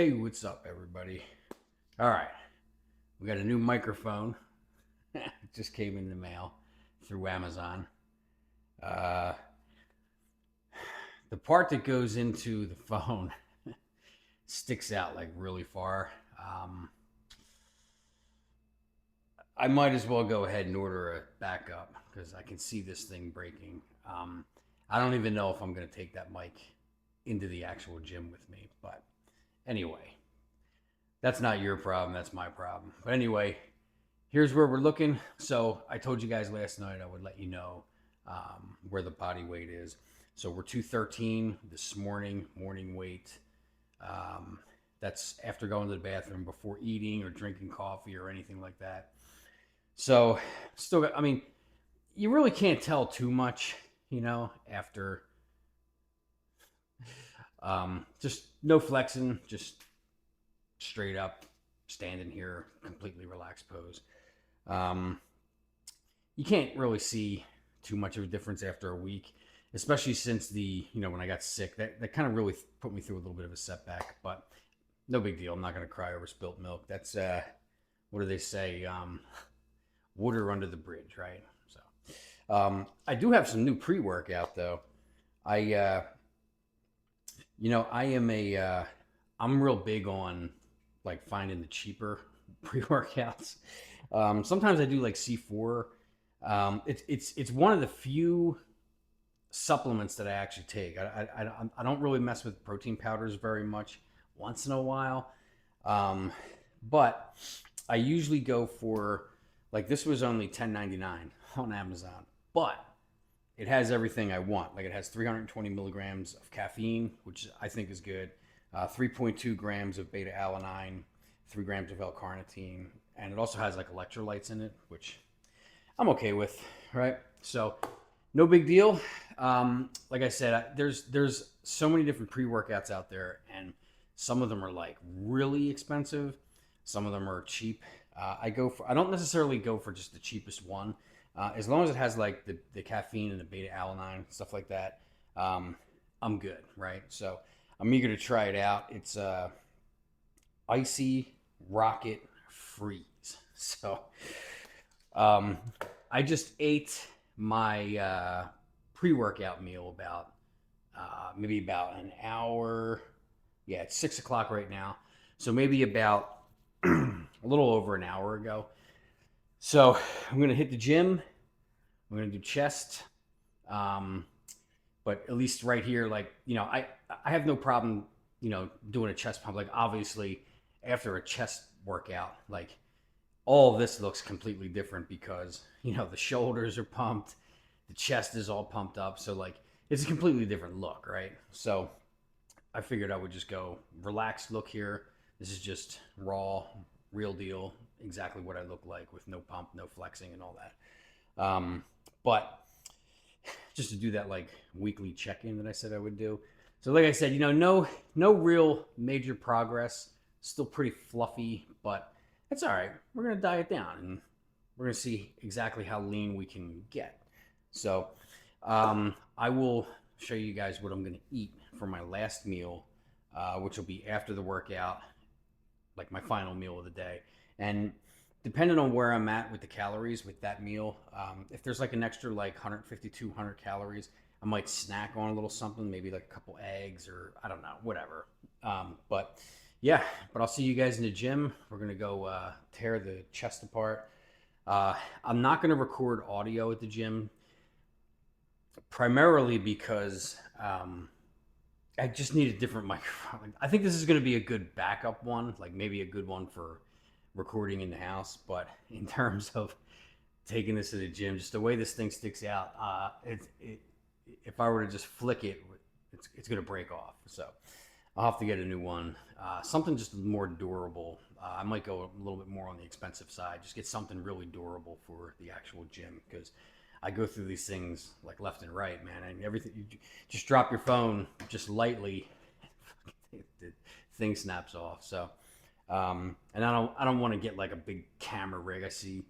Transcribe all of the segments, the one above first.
Hey, what's up, everybody? All right, we got a new microphone. It just came in the mail through Amazon. Uh, the part that goes into the phone sticks out like really far. I might as well go ahead and order a backup because I can see this thing breaking. I don't even know if I'm going to take that mic into the actual gym with me. But anyway, that's not your problem. That's my problem. But anyway, here's where we're looking. So I told you guys last night I would let you know where the body weight is. So we're 213 this morning weight. Um, that's after going to the bathroom before eating or drinking coffee or anything like that. So still, I mean, you really can't tell too much, after just no flexing, just straight up standing here, completely relaxed pose. Um, you can't really see too much of a difference after a week, especially since when I got sick, that kind of really put me through a little bit of a setback, but no big deal. I'm not going to cry over spilt milk. That's, what do they say? Water under the bridge, right? So, I do have some new pre workout though. I, I am I'm real big on like finding the cheaper pre workouts. Sometimes I do like C4. It's one of the few supplements that I actually take. I don't really mess with protein powders very much. Once in a while, um, but I usually go for like this was only $10.99 on Amazon, but it has everything I want. Like it has 320 milligrams of caffeine, which I think is good. 3.2 grams of beta alanine, 3 grams of L-carnitine, and it also has like electrolytes in it, which I'm okay with, right? So no big deal. Like I said, there's so many different pre workouts out there, and some of them are like really expensive. Some of them are cheap. I don't necessarily go for just the cheapest one, as long as it has like the caffeine and the beta alanine stuff like that. Um, I'm good, right? So I'm eager to try it out. It's icy rocket freeze. So um, I just ate my pre-workout meal about maybe about an hour. Yeah, it's 6 o'clock right now, so maybe about a little over an hour ago. So I'm gonna hit the gym. I'm gonna do chest, um, but at least right here, like I have no problem, doing a chest pump. Like obviously, after a chest workout, like all of this looks completely different because the shoulders are pumped, the chest is all pumped up, so like it's a completely different look, right? So I figured I would just go relaxed look here. This is just raw, real deal, exactly what I look like with no pump, no flexing, and all that. But just to do that like weekly check-in that I said I would do. So like I said, no real major progress. Still pretty fluffy, but it's all right. We're gonna diet down and we're gonna see exactly how lean we can get. So I will show you guys what I'm gonna eat for my last meal, which will be after the workout, like my final meal of the day. And depending on where I'm at with the calories with that meal, if there's like an extra like 150, 200 calories, I might snack on a little something, maybe like a couple eggs or I don't know, whatever. But yeah, but I'll see you guys in the gym. We're gonna go tear the chest apart. I'm not gonna record audio at the gym, primarily because I just need a different microphone. I think this is going to be a good backup one, like maybe a good one for recording in the house. But in terms of taking this to the gym, just the way this thing sticks out, if I were to just flick it, it's going to break off. So I'll have to get a new one, something just more durable. I might go a little bit more on the expensive side, just get something really durable for the actual gym because I go through these things like left and right, man. And everything, you just drop your phone just lightly, the thing snaps off. So, and I don't want to get like a big camera rig. I see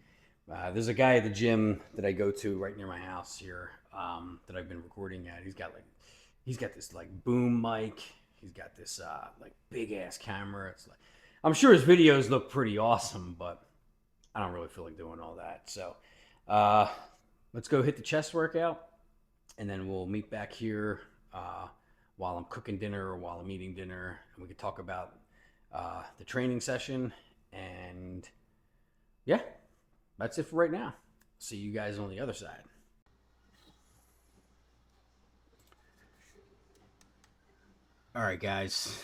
there's a guy at the gym that I go to right near my house here, that I've been recording at. He's got this like boom mic. He's got this like big ass camera. It's like, I'm sure his videos look pretty awesome, but I don't really feel like doing all that. So uh, let's go hit the chest workout, and then we'll meet back here while I'm cooking dinner or while I'm eating dinner, and we can talk about the training session. And yeah, that's it for right now. See you guys on the other side. All right, guys.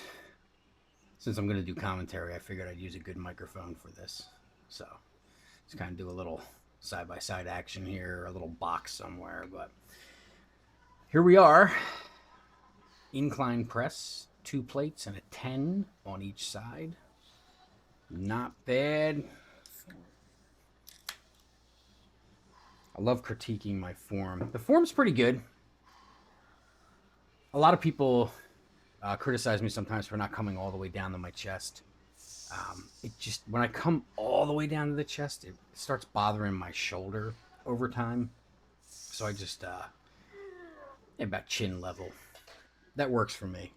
Since I'm going to do commentary, I figured I'd use a good microphone for this. So let's kind of do a little side-by-side action here, a little box somewhere. But here we are. Incline press, 2 plates and a 10 on each side. Not bad. I love critiquing my form. The form's pretty good. A lot of people criticize me sometimes for not coming all the way down to my chest. It just, when I come all the way down to the chest, it starts bothering my shoulder over time. So I just, about chin level. That works for me.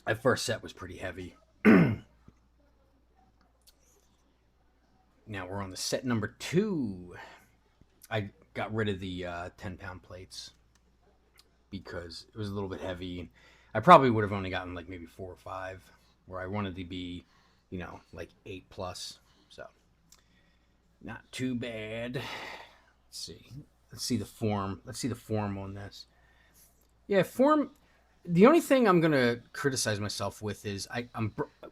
That first set was pretty heavy. Now we're on the set number 2. I got rid of the 10-pound plates because it was a little bit heavy. I probably would have only gotten like maybe 4 or 5, where I wanted to be, you know, like 8 plus. So not too bad. Let's see the form. Let's see the form on this. Yeah, form. The only thing I'm gonna criticize myself with is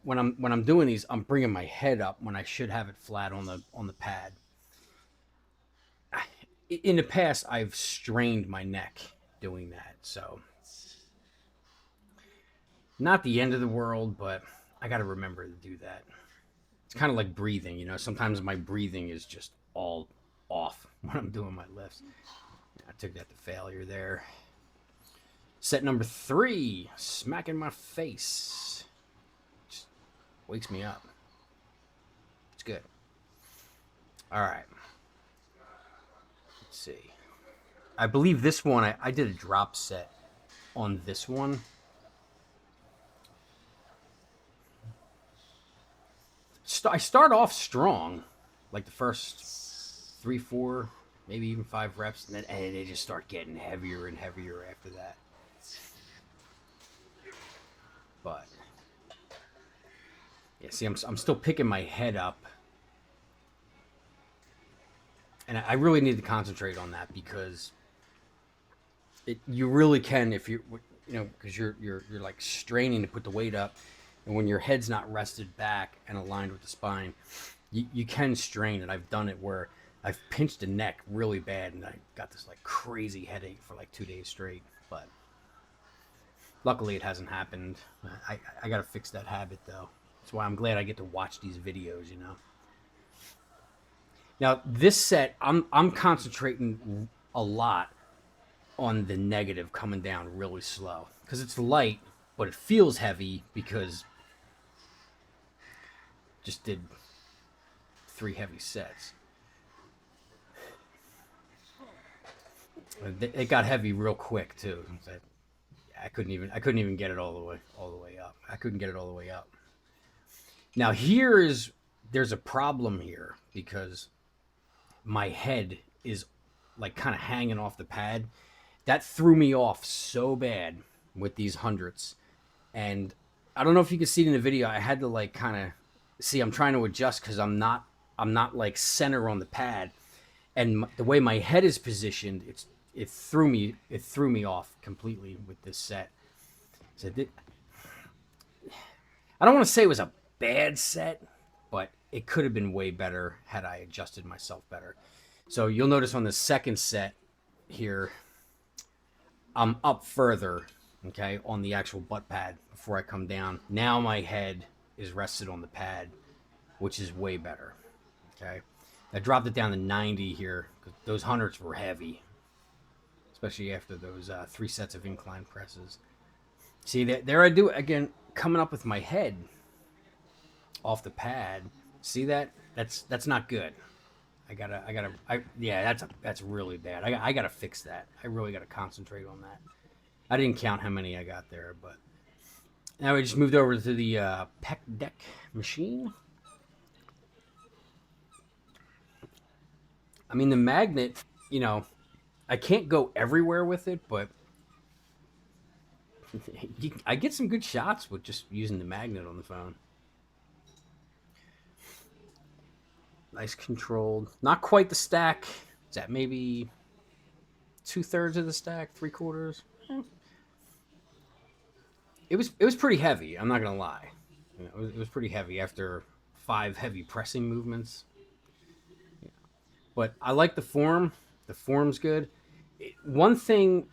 when I'm doing these, I'm bringing my head up when I should have it flat on the pad. In the past, I've strained my neck doing that, so not the end of the world, but I got to remember to do that. It's kind of like breathing, you know. Sometimes my breathing is just all off when I'm doing my lifts. I took that to failure there. Set number 3, smacking my face. Just wakes me up. It's good. All right. Let's see. I believe this one, I did a drop set on this one. I start off strong, like the first 3, 4, maybe even 5 reps, and then they just start getting heavier and heavier after that. But yeah, see, I'm still picking my head up, and I really need to concentrate on that because you really can if you know, because you're like straining to put the weight up, and when your head's not rested back and aligned with the spine, you can strain. And I've done it where I've pinched a neck really bad, and I got this like crazy headache for like 2 days straight. But luckily, it hasn't happened. I got to fix that habit, though. That's why I'm glad I get to watch these videos, you know. Now, this set, I'm concentrating a lot on the negative coming down really slow. Because it's light, but it feels heavy because just did 3 heavy sets. It got heavy real quick, too. I couldn't even get it all the way up. I couldn't get it all the way up. Now there's a problem here because my head is like kind of hanging off the pad. That threw me off so bad with these hundreds. And I don't know if you can see it in the video. I had to like kind of see, I'm trying to adjust because I'm not like center on the pad. And the way my head is positioned, it threw me off completely with this set. So I don't want to say it was a bad set, but it could have been way better had I adjusted myself better. So you'll notice on the second set here, I'm up further, okay, on the actual butt pad before I come down. Now my head is rested on the pad, which is way better, okay. I dropped it down to 90 here because those hundreds were heavy, especially after those 3 sets of incline presses. See, there I do it again, coming up with my head off the pad. See that? That's not good. Yeah, that's really bad. I gotta fix that. I really gotta concentrate on that. I didn't count how many I got there, but now we just moved over to the pec deck machine. I mean, the magnet, you know, I can't go everywhere with it, but I get some good shots with just using the magnet on the phone. Nice controlled. Not quite the stack. Is that maybe 2/3 of the stack, 3/4? It was pretty heavy. I'm not gonna lie. You know, it was pretty heavy after 5 heavy pressing movements. But I like the form. The form's good. One thing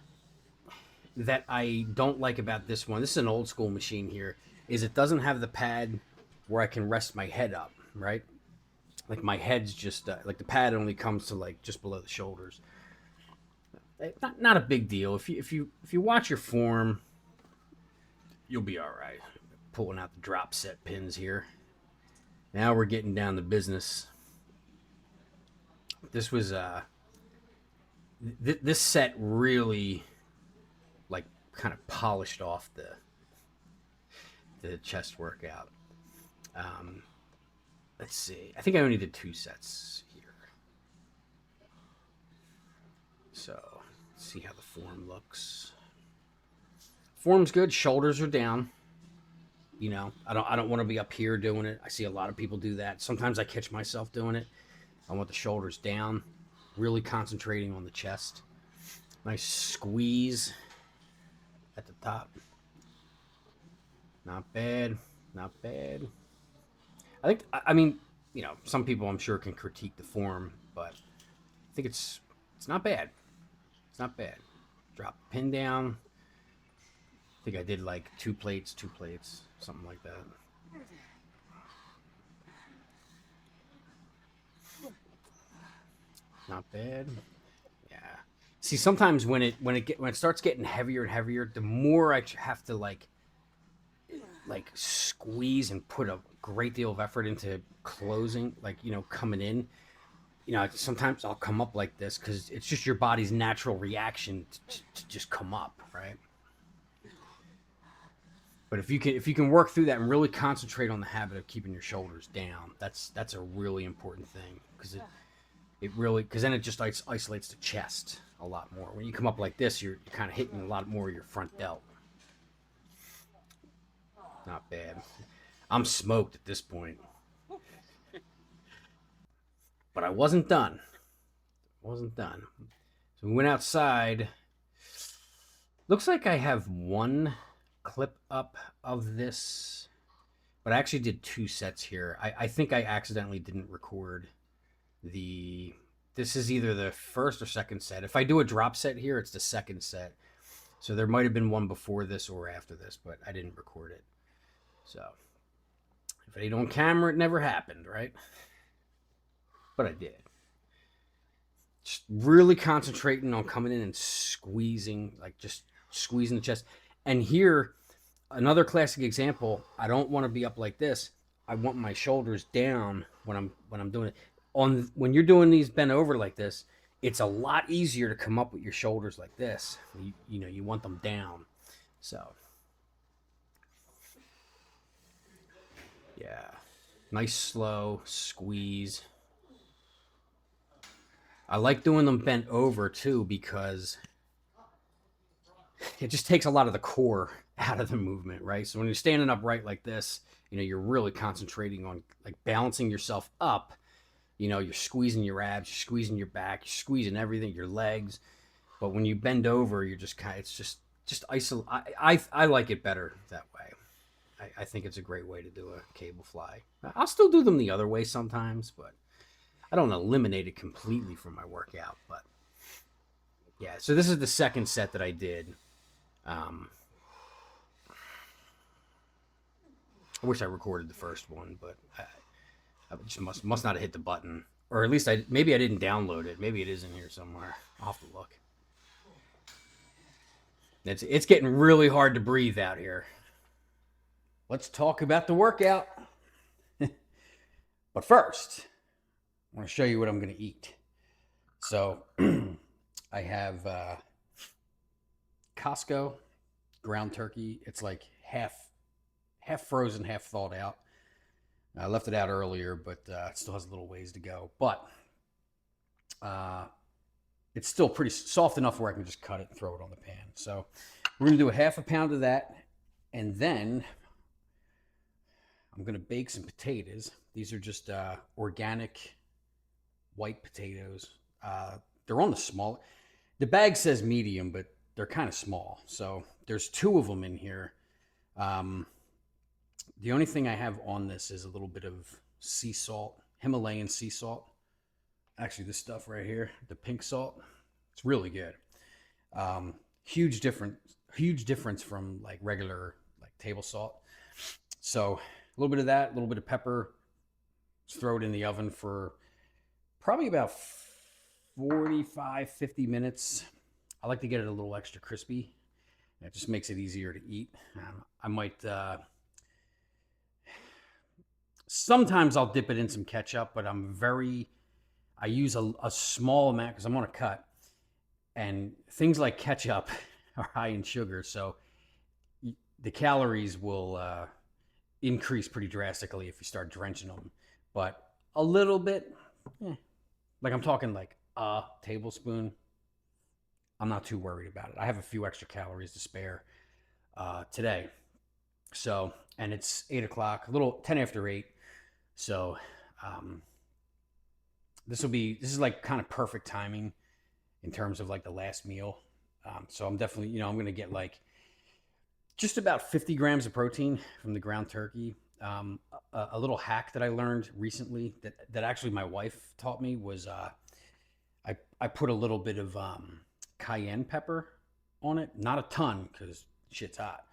that I don't like about this one, this is an old school machine here, is it doesn't have the pad where I can rest my head up, right? Like my head's just like the pad only comes to like just below the shoulders. Not a big deal. If you watch your form, you'll be all right. Pulling out the drop set pins here. Now we're getting down to business. This was this set really like kind of polished off the chest workout. Let's see. I think I only did 2 sets here. So let's see how the form looks. Form's good. Shoulders are down. You know, I don't want to be up here doing it. I see a lot of people do that. Sometimes I catch myself doing it. I want the shoulders down, really concentrating on the chest. Nice squeeze at the top. Not bad. Not bad. I mean, you know, some people I'm sure can critique the form, but I think it's not bad. It's not bad. Drop the pin down. I think I did like 2 plates, something like that. Not bad. Yeah. See, sometimes when it starts getting heavier and heavier, the more I have to like squeeze and put a great deal of effort into closing, like, you know, coming in. You know, sometimes I'll come up like this because it's just your body's natural reaction to just come up, right? But if you can work through that and really concentrate on the habit of keeping your shoulders down, that's a really important thing, because it really, because then it just isolates the chest a lot more. When you come up like this, you're kind of hitting a lot more of your front delt. Not bad. I'm smoked at this point. But I wasn't done. So we went outside. Looks like I have 1 clip up of this, but I actually did 2 sets here. I think I accidentally didn't record this is either the first or second set. If I do a drop set here, it's the second set. So there might have been one before this or after this, but I didn't record it. So if it ain't on camera, it never happened, right? But I did. Just really concentrating on coming in and squeezing, like just squeezing the chest. And here, another classic example, I don't want to be up like this. I want my shoulders down when I'm doing it. When you're doing these bent over like this, it's a lot easier to come up with your shoulders like this. You know, you want them down. So yeah, nice slow squeeze. I like doing them bent over too, because it just takes a lot of the core out of the movement, right? So when you're standing upright like this, you know, you're really concentrating on like balancing yourself up. You know, you're squeezing your abs, you're squeezing your back, you're squeezing everything, your legs. But when you bend over, you're just kind of, it's just isolate. I like it better that way. I think it's a great way to do a cable fly. I'll still do them the other way sometimes, but I don't eliminate it completely from my workout. But yeah, so this is the second set that I did. I wish I recorded the first one, but I just must not have hit the button, or at least maybe I didn't download it. Maybe it is in here somewhere. I'll have to look. It's getting really hard to breathe out here. Let's talk about the workout. But first, I want to show you what I'm going to eat. So I have Costco ground turkey. It's like half frozen, half thawed out. I left it out earlier, but it still has a little ways to go. But uh, it's still pretty soft enough where I can just cut it and throw it on the pan. So we're gonna do a half a pound of that, and then I'm gonna bake some potatoes. These are just organic white potatoes. They're on the small. The bag says medium, but they're kind of small. So there's two of them in here. Um, the only thing I have on this is a little bit of sea salt, Himalayan sea salt. Actually, this stuff right here, the pink salt, it's really good. Um, huge difference from like regular like table salt. So a little bit of that, a little bit of pepper. Just throw it in the oven for probably about 45, 50 minutes. I like to get it a little extra crispy. It just makes it easier to eat. I might, sometimes I'll dip it in some ketchup, but I use a small amount because I'm on a cut. And things like ketchup are high in sugar. So the calories will increase pretty drastically if you start drenching them. But a little bit, eh, like I'm talking like a tablespoon, I'm not too worried about it. I have a few extra calories to spare today. So, and it's 8 o'clock, a little 10 after 8. So, um, this is like kind of perfect timing in terms of like the last meal. So I'm definitely, I'm going to get like just about 50 grams of protein from the ground turkey. A little hack that I learned recently that actually my wife taught me was I put a little bit of cayenne pepper on it, not a ton because shit's hot,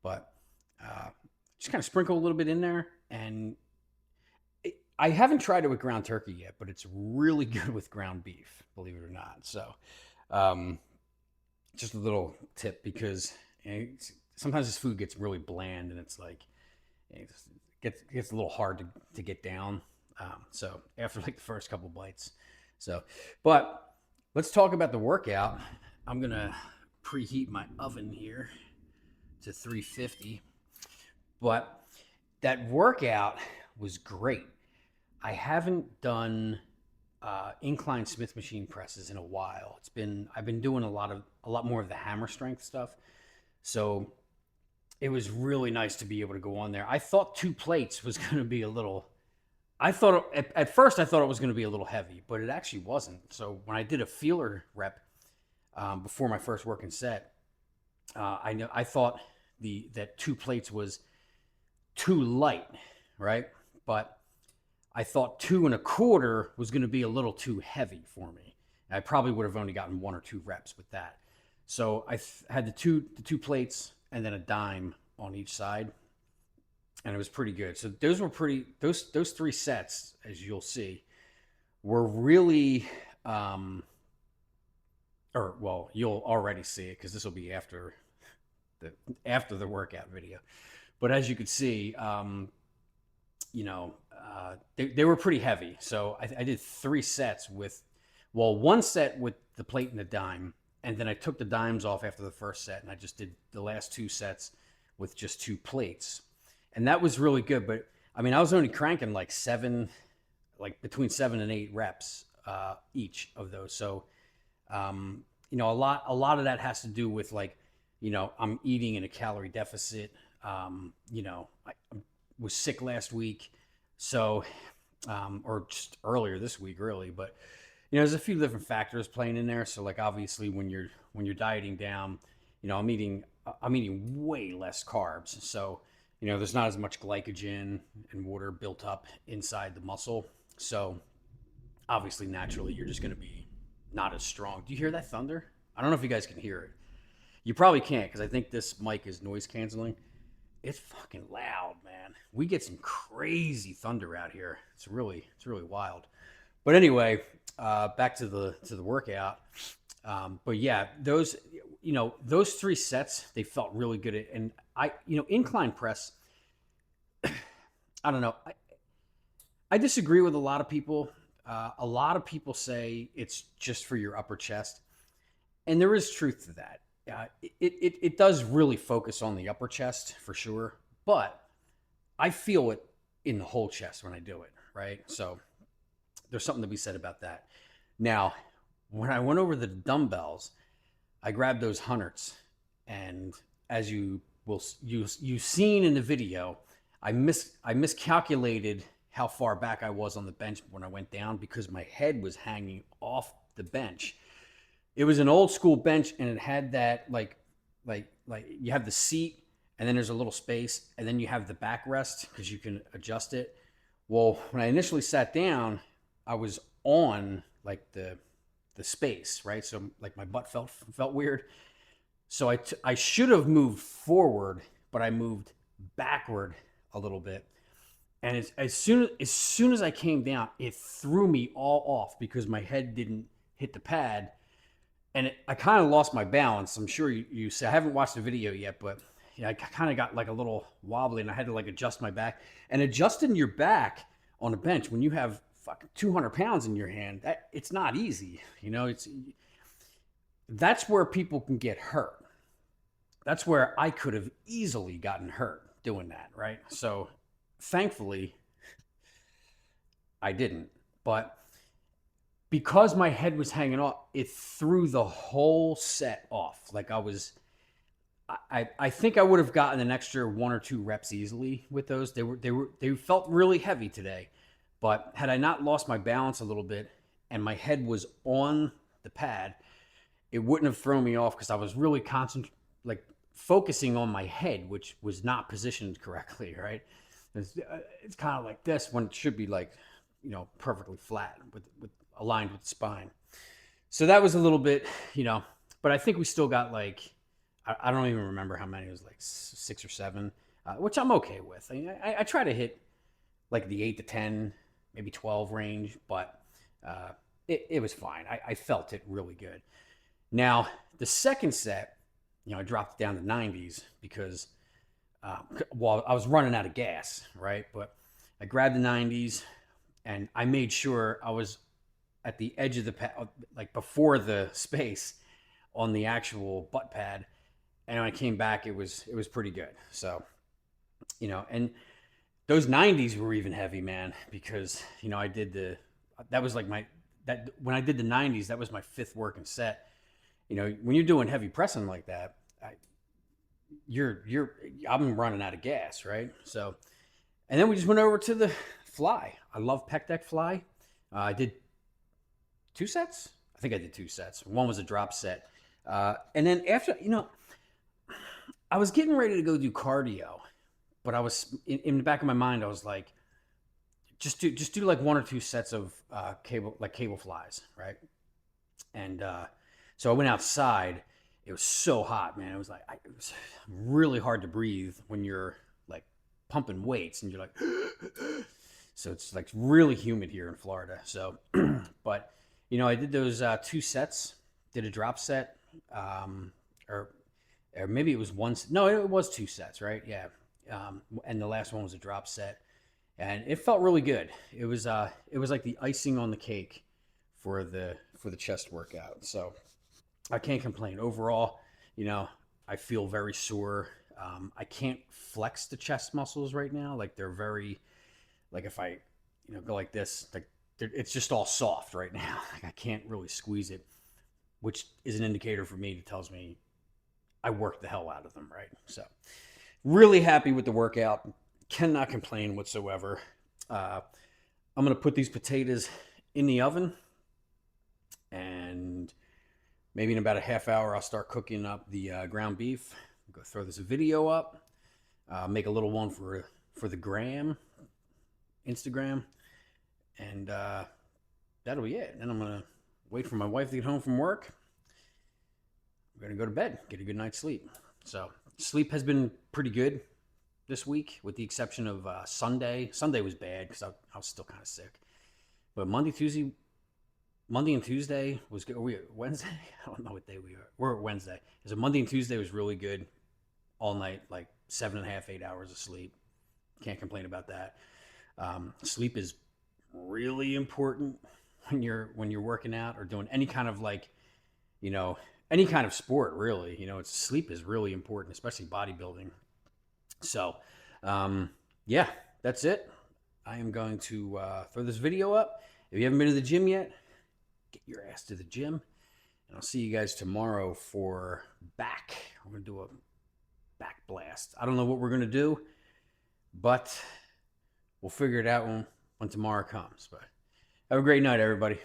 but just kind of sprinkle a little bit in there. And I haven't tried it with ground turkey yet, but it's really good with ground beef, believe it or not. So just a little tip because sometimes this food gets really bland and it's like it gets a little hard to get down. So after like the first couple bites. So, but let's talk about the workout. I'm gonna preheat my oven here to 350. But that workout was great. I haven't done incline Smith machine presses in a while. I've been doing a lot more of the hammer strength stuff. So it was really nice to be able to go on there. I thought 2 plates was going to be a little. At first I thought it was going to be a little heavy, but it actually wasn't. So when I did a feeler rep before my first working set, I thought that 2 plates was too light, right? But I thought 2 1/4 was going to be a little too heavy for me. I probably would have only gotten 1 or 2 reps with that. So I had the two plates and then a dime on each side, and it was pretty good. So those 3 sets, as you'll see, were really, or well, you'll already see it because this will be after the workout video. But as you could see, they were pretty heavy. So I did 3 sets with, 1 set with the plate and the dime. And then I took the dimes off after the first set and I just did the last 2 sets with just 2 plates. And that was really good. But I mean, I was only cranking like between 7 and 8 reps each of those. So, a lot of that has to do with like, I'm eating in a calorie deficit. I was sick last week. So, or just earlier this week, really, but there's a few different factors playing in there. So, like obviously, when you're dieting down, I'm eating way less carbs. So, there's not as much glycogen and water built up inside the muscle. So, obviously, naturally, you're just going to be not as strong. Do you hear that thunder? I don't know if you guys can hear it. You probably can't because I think this mic is noise canceling. It's fucking loud, man. We get some crazy thunder out here. It's really wild. But anyway, back to the workout. But yeah, those 3 sets, they felt really good. And incline press, I don't know. I disagree with a lot of people. A lot of people say it's just for your upper chest. And there is truth to that. it does really focus on the upper chest for sure, but I feel it in the whole chest when I do it, right? So there's something to be said about that. Now, when I went over the dumbbells, I grabbed those hundreds, and as you've seen in the video, I miscalculated how far back I was on the bench when I went down because my head was hanging off the bench. It was an old school bench, and it had that like you have the seat, and then there's a little space, and then you have the backrest because you can adjust it. Well, when I initially sat down, I was on like the space, right? So like my butt felt weird. So I should have moved forward, but I moved backward a little bit. And as soon as I came down, it threw me all off because my head didn't hit the pad, and I kind of lost my balance. I'm sure you say I haven't watched the video yet, but yeah, I kind of got like a little wobbly, and I had to like adjust my back. And adjusting your back on a bench when you have fucking 200 pounds in your hand, it's not easy. That's where people can get hurt. That's where I could have easily gotten hurt doing that, right? So thankfully, I didn't. But because my head was hanging off, it threw the whole set off. Like I think I would have gotten an extra 1 or 2 reps easily with those. They felt really heavy today, but had I not lost my balance a little bit and my head was on the pad, it wouldn't have thrown me off because I was really like focusing on my head, which was not positioned correctly. Right? It's kind of like this when it should be like perfectly flat with aligned with the spine. So that was a little bit, but I think we still got like I don't even remember how many. It was like 6 or 7, which I'm okay with. I try to hit like the 8 to 10, maybe 12 range, but it was fine. I felt it really good. Now, the second set, I dropped it down to 90s because, well, I was running out of gas, right? But I grabbed the 90s and I made sure I was at the edge of the pad, like before the space on the actual butt pad. And when I came back, it was pretty good. So, and those 90s were even heavy, man, because I did that was like that when I did the 90s, that was my 5th working set. When you're doing heavy pressing like that, I'm running out of gas, right? So, and then we just went over to the fly. I love pec deck fly. I did 2 sets. I think I did 2 sets. One was a drop set, and then after, I was getting ready to go do cardio, but I was in the back of my mind, I was like, just do like 1 or 2 sets of cable flies, right? And so I went outside. It was so hot, man. It was really hard to breathe when you're like pumping weights and you're like, so it's like really humid here in Florida. So, but I did those 2 sets. Did a drop set, or maybe it was one. No, it was 2 sets, right? Yeah. And the last one was a drop set, and it felt really good. It was like the icing on the cake for the chest workout. So I can't complain. Overall, I feel very sore. I can't flex the chest muscles right now. Like they're very, like if I, go like this, like it's just all soft right now. Like I can't really squeeze it, which is an indicator for me that tells me I worked the hell out of them, right? So really happy with the workout. Cannot complain whatsoever. I'm going to put these potatoes in the oven, and maybe in about a half hour, I'll start cooking up the ground beef. Go throw this video up. Make a little one for the gram, Instagram, and that'll be it. And then I'm gonna wait for my wife to get home from work. We're gonna go to bed, get a good night's sleep. So sleep has been pretty good this week, with the exception of Sunday. Sunday was bad because I was still kind of sick. But Monday and Tuesday was good. Are we Wednesday? I don't know what day we are. We're at Wednesday. So Monday and Tuesday was really good all night, like 7.5, 8 hours of sleep. Can't complain about that. Sleep is really important when you're working out or doing any kind of any kind of sport, really. You know, it's sleep is really important, especially bodybuilding. So, yeah, that's it. I am going to throw this video up. If you haven't been to the gym yet, get your ass to the gym. And I'll see you guys tomorrow for back. We're going to do a back blast. I don't know what we're going to do, but we'll figure it out when tomorrow comes. But have a great night, everybody.